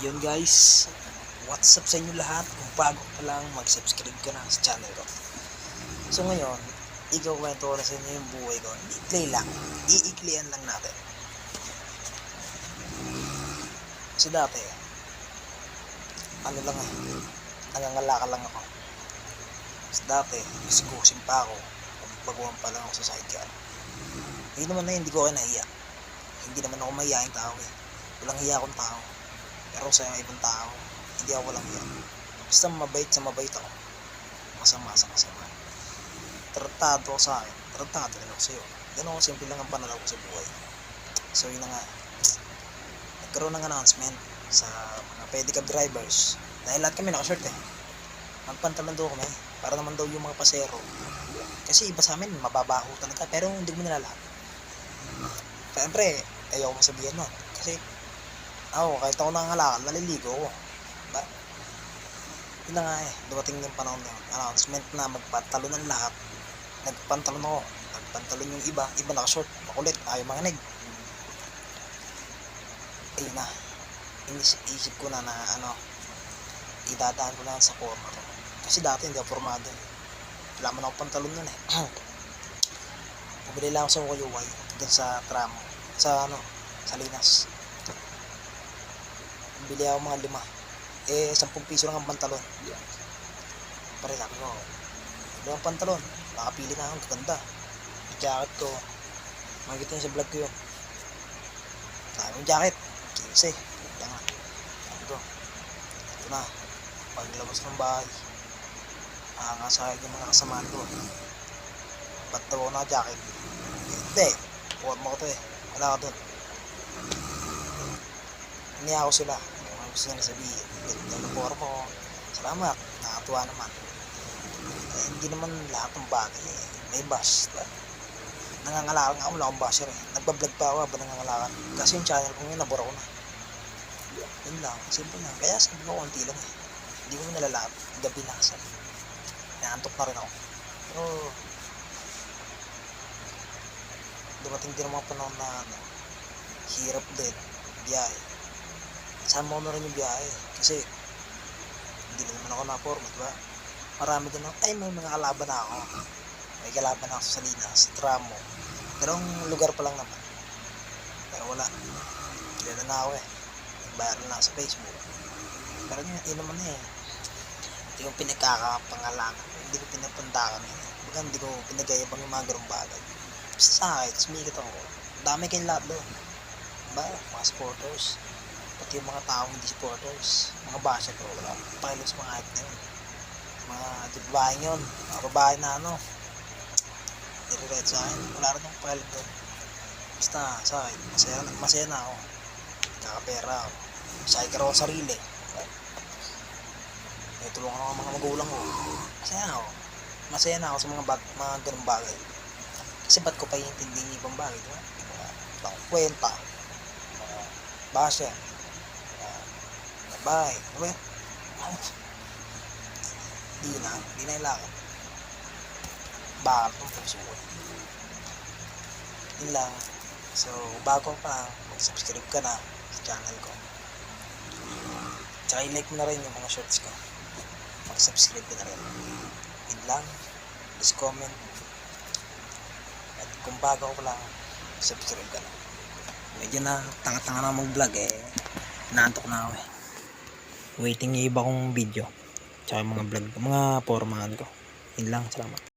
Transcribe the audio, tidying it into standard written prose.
Yun guys, what's up sa inyo lahat? Kung bago pa lang, mag-subscribe ka na sa channel ko. So ngayon, ikakwento ko na sa inyo yung buhay ko. Ikli lang, iiklian lang natin. So dati, ano lang nangangalakal lang ako. So dati, isigusin pa ako, baguhan pa lang ako sa sidecar. Hindi naman na hindi ko nahiya. Hindi naman ako mahiyaing tao eh. Walang hiya akong tao. Pero sa ibang tao, hindi ako walang hiya. Basta mabait sa mabait ako. Masama sa masama. Tratado ako sa akin. Tratado rin ako sa'yo. Ganun ko simple lang ang pananaw ko sa buhay. So yun na nga. Nagkaroon ng announcement sa mga pedicab drivers. Dahil lahat kami nakashort eh. Magpantalon daw kami. Para naman daw yung mga pasero. Kasi iba sa amin, mababaho talaga. Pero hindi mo nilalahat. Siyempre, ayaw ko masabihan nun. Kasi ako, kahit ako nangangalakal, naliligo ako. Diba? Yun na nga eh, dumating yung panahon na yun. Announcement na magpantalon ng lahat. Nagpantalon ako. Nagpantalon yung iba nakashort. Makulit, ayaw manginig. Ayun na. Isip ko na idadaan ko na sa forma to. Kasi dati hindi ako formado. Wala man ako pantalon nun eh. Pabili lang ako sa Ukuyuway. Doon sa tramo. Sa Linas. Bili ako mga 5. 10 piso lang ang pantalon. Pare sabi ko, ano ang pantalon? Nakapili na ako, ganda. Yung jacket ko, makikita niyo sa vlog ko yun. Sabi yung jacket, 15. Kaya nga, sabi ko, ito na, paglabas ng bahay, nakakasakit yung mga kasamaan ko. Ba't daw ako na jacket? Hindi, forma ko to eh, wala ka dun. Niya ako sila. Gusto nila sabihin. Nag-forma ko. Salamat. Nakatuwa naman. Hindi naman lahat ng bagay eh. May bash. Nangangalakal nga ako. Wala akong basher eh. Nagbablog pa ako habang nangangalakal. Kasi yung channel ko ngayon nabura ko na. Yun lang. Simple lang. Kaya sabi ko konti lang eh. Hindi ko nalalahat. Gabi na kasi. Naantok na rin ako. Pero dumating din ang mga panahon na hirap din. Biyahe. Sama ko na rin yung biyahe kasi hindi naman ako na-forma, diba? Marami din ako, may mga kalaban na ako. May kalaban ako sa Salinas, sa Tramo. Dalawang lugar pa lang naman. Pero wala. Kilala na ako eh. Nag-viral na ako sa Facebook. Pero yun naman eh. Hindi ko pinagkakapangalangan. Hindi ko pinapandakan eh. Baga hindi ko pinagayabang yung mga ganong bagay. Basta sa akin, sumikat ako. Dami kayong lahat doon. Diba? Mga supporters. Pati yung mga taong hindi supporters, mga basher ko, wala pakialam sa mga hype na yun. Mga babae yun, mga babae na nire-red sa akin, wala rin akong pakialam doon. Basta sa akin, masaya na ako. Kakapera ako. Sidecar ako sarili. Tulungan ako mga magulang ko. Masaya na ako sa mga ganung bagay. Kasi ba't ko pa iintindihin yung ibang bagay, diba? Wala akong kwenta. Basher. Bye. Hindi na ilakad. Bakal itong puso ko. Yun lang. So, bago pa, mag-subscribe ka na sa channel ko. Tsaka i-like mo na rin yung mga shorts ko. Mag-subscribe ka na rin. Yun lang. Please comment. At kung bago ko lang, subscribe ka na. Medyo na tanga-tanga na mag-vlog eh. Naantok na ako eh. Waiting yung iba kong video. Tsaka yung mga vlog, mga pormahan ko. Yun lang, salamat.